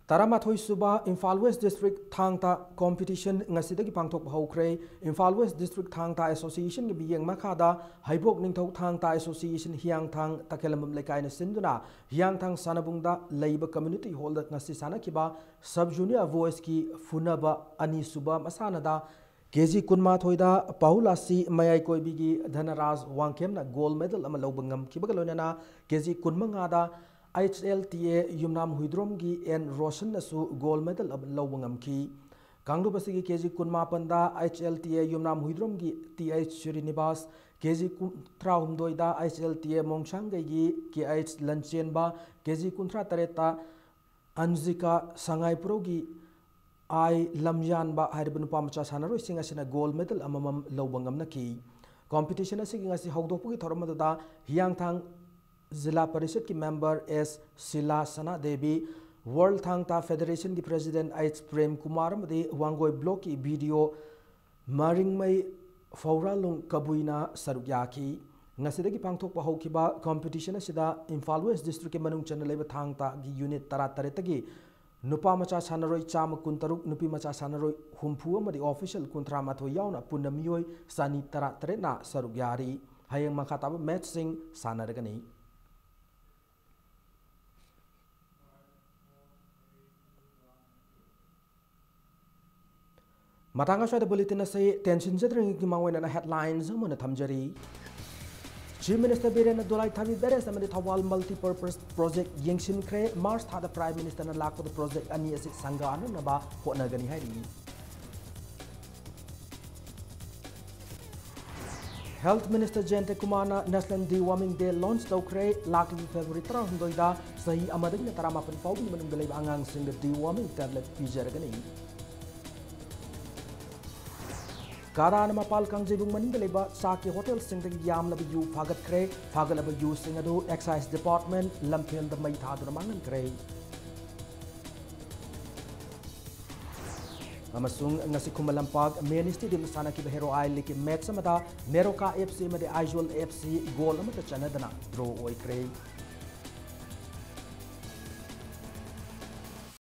Taramathoi suba Imphal West District Thangta competition ngasidagi pangthok haukhre Imphal West District Thangta Association gi biyeng makhada haibok ningthau Thangta Association hiang thang takelamam lekai na sinduna hiang thang sanabungda leiba community hall da ngasi sanakiba sub junior voice ki funaba ani suba masanada KG kunma thoida Paulasi mayai koibigi Dhanaraj Wangkemna gold medal ama lobangam kibagalonana KG kunmanga da HLTA Yumnam Huidrom gi and Roshan nasu gold medal ab lawangam ki Kangdu basigi KG kunma panda HLTA Yumnam Huidrom gi TH Srinivas KG kuntra humdoida HLTA Mongshangai gi KH Lanchenba KG kuntra tareta Anzika Sangaipuro gi I Lamjan ba haribun pamcha sanaro singa sina gold medal amamam lawangam na ki competition asigi ngasi hawdopu gi thoramada hiang thang जिला परिषद की member S Shila Sana Devi world Thang-Ta federation की president H Prem Kumar मदे Wangoi block की video मारिंगमई फौरालुंग कबुइना सरुयाकी ngasiदगी पांगथोकपा हौखिबा कंपटीशन असिदा इम्फाल वेस्ट डिस्ट्रिक्ट के मनुंग चन लेबा थांगता की यूनिट 13 तगी नुपा मचा सानरोई चाम कुंतरुक नुपी मचा सानरोई हुम्फु अमदी ऑफिशियल कुंत्रा माथो यावना पुन्ना मियोई सानी तरा तरेना सरुक यारी hayang makataba match sing sanaragani matanga shada bulletin say tension jadring ki mawena na headlines amana thamjari Chief Minister Biren Dolai Thavi Beres amadi Thawal multi-purpose project yengshin kre March thada Prime Minister na lakpo the project ani asik sangana na ba hotnagani hairi Health Minister Jente Kumana National Deworming Day launch tawkre lakli February 3 da sahi amadig na taramapan pawgi manung galay angang sing the deworming tablet pijaragani Karana mapal kang jibung maning galay saki hotel sing the yam labi yu fagat kre fagalaba yu sing adu excise department lampil the may thadu mangan kre amasung ngasi kumalampag main stadium sana ki bahero ai liki match samada Meroka FC made Aizwal FC goal amata chanadana draw oi kre